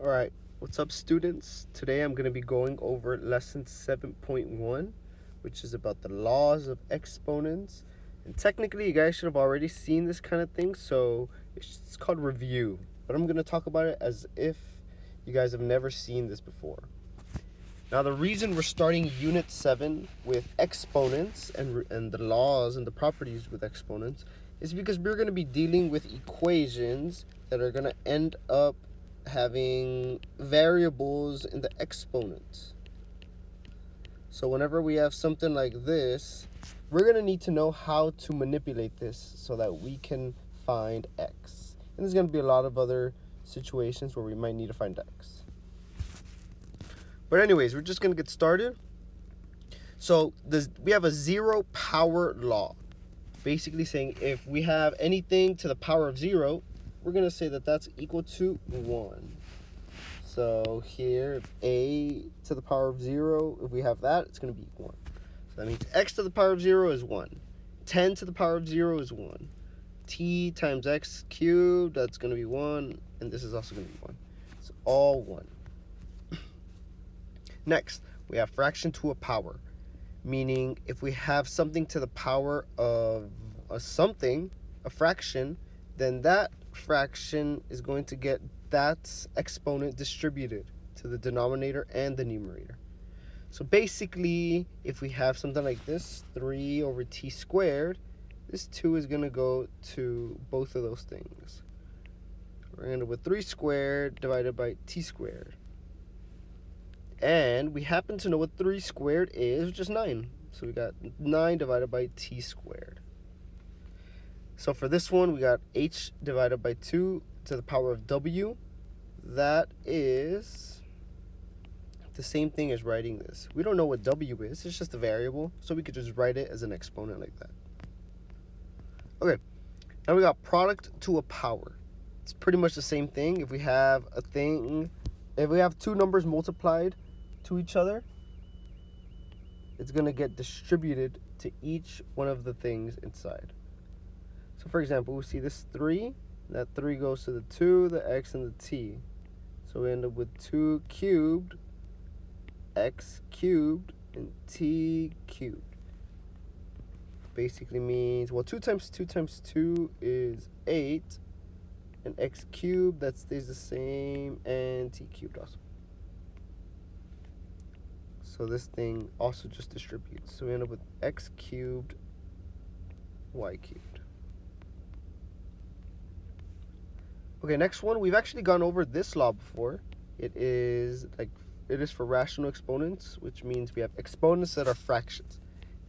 Alright, what's up students? Today I'm going to be going over lesson 7.1, which is about the laws of exponents. And technically you guys should have already seen this kind of thing, so it's called review. But I'm going to talk about it as if you guys have never seen this before. Now the reason we're starting unit 7 with exponents and the laws and the properties with exponents is because we're going to be dealing with equations that are going to end up having variables in the exponents. So whenever we have something like this, we're going to need to know how to manipulate this so that we can find x. And there's going to be a lot of other situations where we might need to find x. But anyways, we're just going to get started. So we have a zero power law, basically saying if we have anything to the power of 0, we're going to say that that's equal to 1. So here, a to the power of 0, if we have that, it's going to be 1. So that means x to the power of 0 is 1. 10 to the power of 0 is 1. T times x cubed, that's going to be 1. And this is also going to be 1. It's all 1. Next, we have fraction to a power, meaning if we have something to the power of a fraction, then that fraction is going to get that exponent distributed to the denominator and the numerator. So basically, if we have something like this, 3 over t squared, this 2 is going to go to both of those things. We're going to end up with 3 squared divided by t squared. And we happen to know what 3 squared is, which is 9. So we got 9 divided by t squared. So for this one, we got h divided by 2 to the power of w. That is the same thing as writing this. We don't know what w is. It's just a variable. So we could just write it as an exponent like that. Okay. Now we got product to a power. It's pretty much the same thing. If we have two numbers multiplied to each other, it's going to get distributed to each one of the things inside. So for example, we see this 3, that 3 goes to the 2, the x, and the t. So we end up with 2 cubed, x cubed, and t cubed. Basically means, well, 2 times 2 times 2 is 8, and x cubed, that stays the same, and t cubed also. So this thing also just distributes. So we end up with x cubed, y cubed. Okay, next one, we've actually gone over this law before. It is for rational exponents, which means we have exponents that are fractions.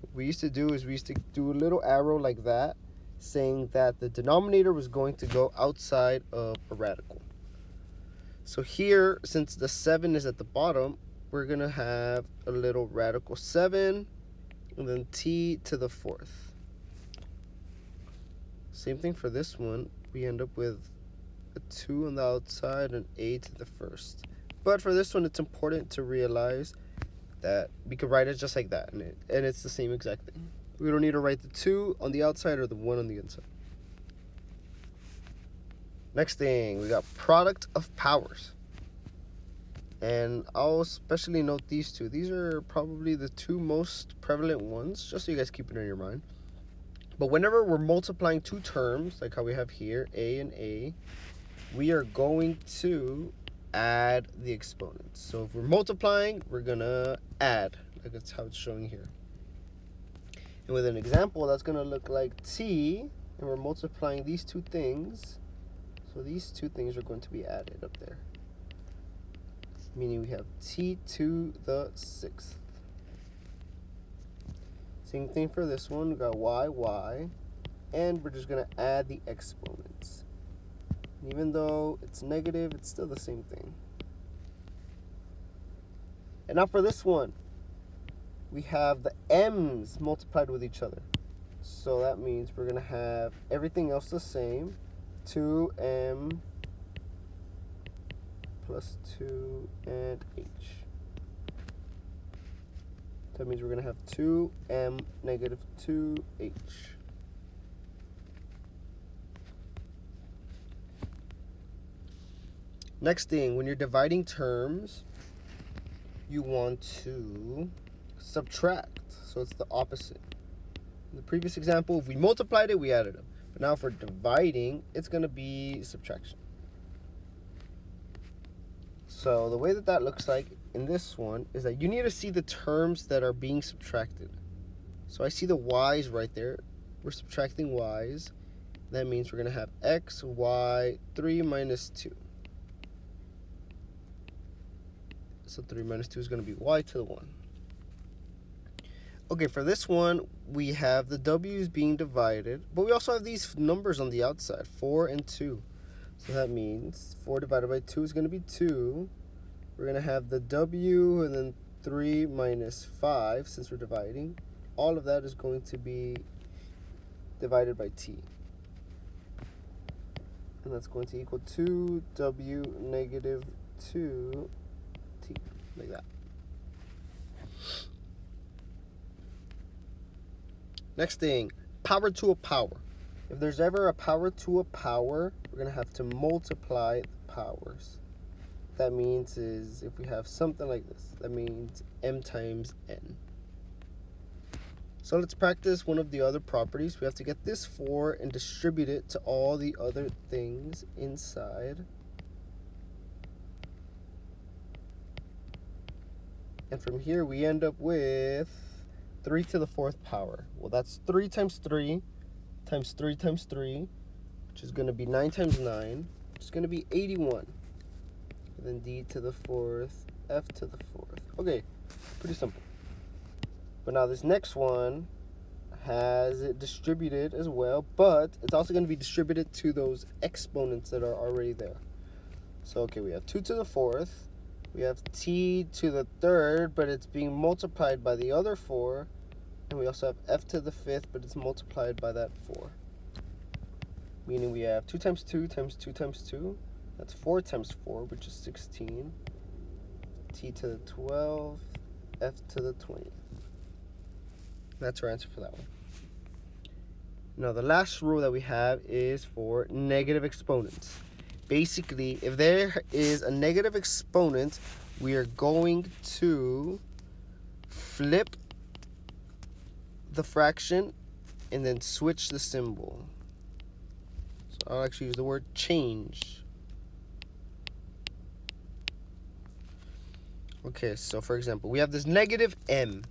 What we used to do is we used to do a little arrow like that, saying that the denominator was going to go outside of a radical. So here, since the 7 is at the bottom, we're going to have a little radical 7, and then t to the 4th. Same thing for this one. We end up with a 2 on the outside and a to the 1st. But for this one, it's important to realize that we could write it just like that, and it's the same exact thing. We don't need to write the 2 on the outside or the 1 on the inside. Next thing, we got product of powers. And I'll especially note these two. These are probably the two most prevalent ones, just so you guys keep it in your mind. But whenever we're multiplying two terms, like how we have here, a and a, we are going to add the exponents. So if we're multiplying, we're going to add, like that's how it's showing here. And with an example, that's going to look like t, and we're multiplying these two things. So these two things are going to be added up there, meaning we have t to the 6th. Same thing for this one. We got y, and we're just going to add the exponents. And even though it's negative, it's still the same thing. And now for this one, we have the m's multiplied with each other. So that means we're going to have everything else the same. 2m plus 2 and h. That means we're going to have 2m negative 2h. Next thing, when you're dividing terms, you want to subtract. So it's the opposite. In the previous example, if we multiplied it, we added them. But now for dividing, it's going to be subtraction. So the way that looks like in this one is that you need to see the terms that are being subtracted. So I see the y's right there. We're subtracting y's. That means we're going to have x, y, 3 minus 2. So 3 minus 2 is going to be y to the 1. Okay, for this one, we have the w's being divided, but we also have these numbers on the outside, 4 and 2. So that means 4 divided by 2 is going to be 2. We're going to have the w and then 3 minus 5, since we're dividing. All of that is going to be divided by t. And that's going to equal 2w negative 2t, like that. Next thing, power to a power. If there's ever a power to a power, we're going to have to multiply the powers. That means is if we have something like this, that means m times n. So let's practice one of the other properties. We have to get this 4 and distribute it to all the other things inside. And from here we end up with 3 to the 4th power. Well, that's 3 times 3 times 3 times 3, which is going to be 9 times 9, which is going to be 81. And then d to the 4th, f to the 4th. Okay, pretty simple. But now this next one has it distributed as well, but it's also going to be distributed to those exponents that are already there. So, okay, we have 2 to the 4th. We have t to the 3rd, but it's being multiplied by the other 4. And we also have f to the 5th, but it's multiplied by that 4. Meaning we have 2 times 2 times 2 times 2. That's 4 times 4, which is 16. T to the 12th, f to the 20th. That's our answer for that one. Now the last rule that we have is for negative exponents. Basically, if there is a negative exponent, we are going to flip the fraction and then switch the symbol. So I'll actually use the word change. Okay, so for example, we have this negative m.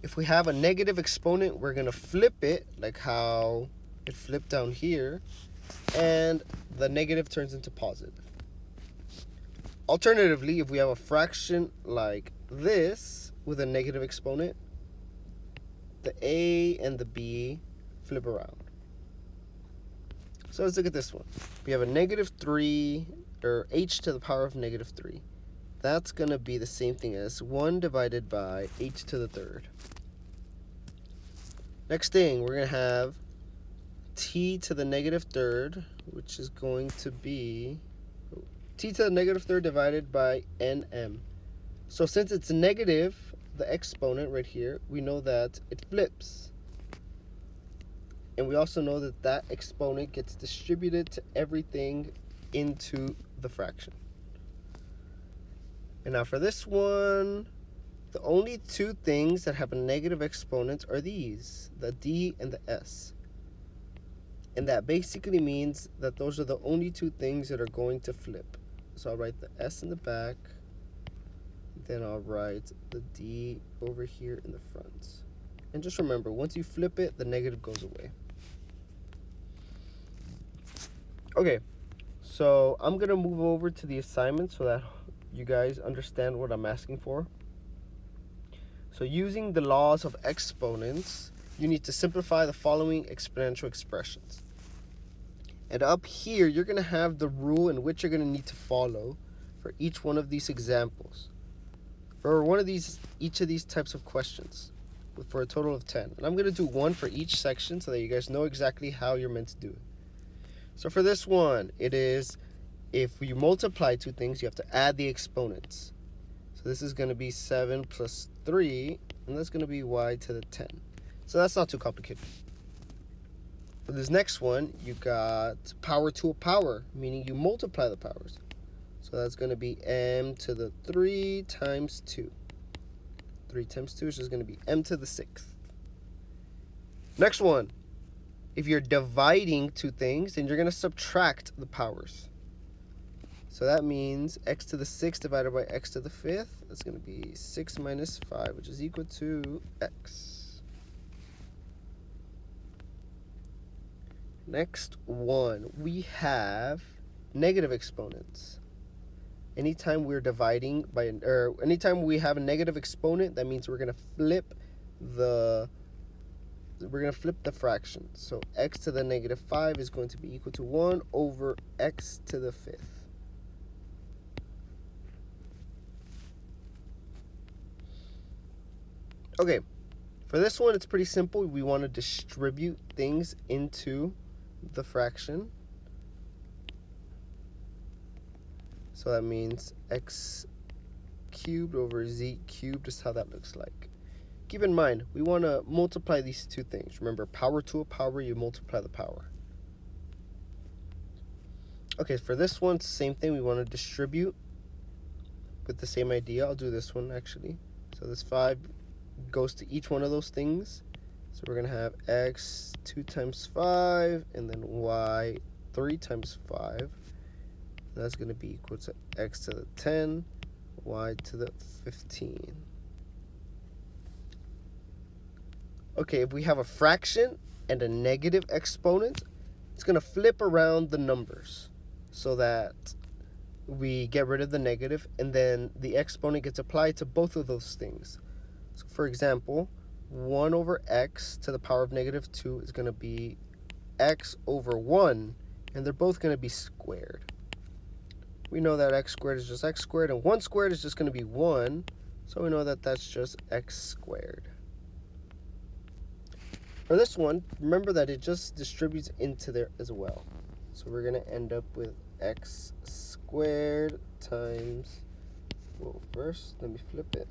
If we have a negative exponent, we're going to flip it, like how it flipped down here, and the negative turns into positive. Alternatively, if we have a fraction like this with a negative exponent, the a and the b flip around. So let's look at this one. We have a negative 3, or h to the power of negative 3. That's going to be the same thing as 1 divided by h to the 3rd. Next thing, we're going to have t to the negative 3rd, which is going to be t to the negative 3rd divided by nm. So since it's negative, the exponent right here, we know that it flips. And we also know that that exponent gets distributed to everything into the fraction. And now for this one, the only two things that have a negative exponent are these, the d and the s. And that basically means that those are the only two things that are going to flip. So I'll write the s in the back, then I'll write the d over here in the front. And just remember, once you flip it, the negative goes away. Okay, so I'm going to move over to the assignment so that you guys understand what I'm asking for. So using the laws of exponents, you need to simplify the following exponential expressions. And up here, you're going to have the rule in which you're going to need to follow for each one of these examples. For each of these types of questions, for a total of 10. And I'm going to do one for each section so that you guys know exactly how you're meant to do it. So for this one, it is if you multiply two things, you have to add the exponents. So this is going to be 7 plus 3, and that's going to be y to the 10. So that's not too complicated. For this next one, you got power to a power, meaning you multiply the powers. So that's going to be m to the 3 times 2. 3 times 2 is just going to be m to the 6th. Next one. If you're dividing two things, then you're going to subtract the powers. So that means x to the 6th divided by x to the 5th. That's going to be 6 minus 5, which is equal to x. Next one, we have negative exponents. Anytime we're dividing by, or anytime we have a negative exponent, that means we're going to flip the fraction. So x to the negative 5 is going to be equal to 1 over x to the 5th. Okay, for this one, it's pretty simple. We want to distribute things into the fraction. So that means x cubed over z cubed is how that looks like. Keep in mind, we want to multiply these two things. Remember, power to a power, you multiply the power. Okay, for this one, same thing. We want to distribute with the same idea. I'll do this one, actually. So this 5 goes to each one of those things. So we're going to have x 2 times 5, and then y 3 times 5. That's going to be equal to x to the 10, y to the 15. Okay, if we have a fraction and a negative exponent, it's going to flip around the numbers so that we get rid of the negative, and then the exponent gets applied to both of those things. So for example, 1 over x to the power of negative 2 is going to be x over 1, and they're both going to be squared. We know that x squared is just x squared, and 1 squared is just going to be 1, so we know that that's just x squared. For this one, remember that it just distributes into there as well. So we're going to end up with x squared times, well, first, let me flip it,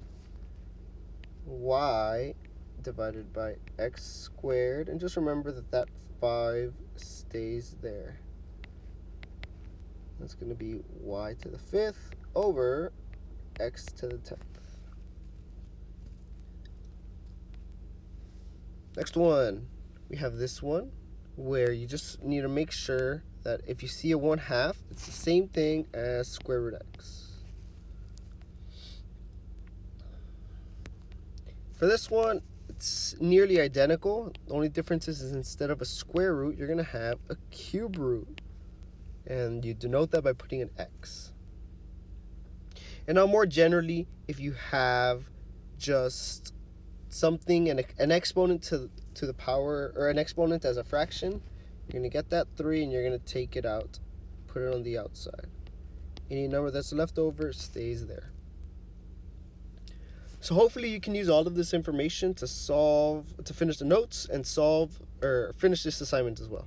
y divided by x squared, and just remember that that 5 stays there. That's going to be y to the 5th over x to the 10th. Next one, we have this one where you just need to make sure that if you see a 1/2, it's the same thing as square root x. For this one, it's nearly identical. The only difference is instead of a square root, you're going to have a cube root. And you denote that by putting an x. And now more generally, if you have just something, an exponent to the power, or an exponent as a fraction, you're going to get that 3 and you're going to take it out, put it on the outside. Any number that's left over stays there. So hopefully you can use all of this information to finish the notes and finish this assignment as well.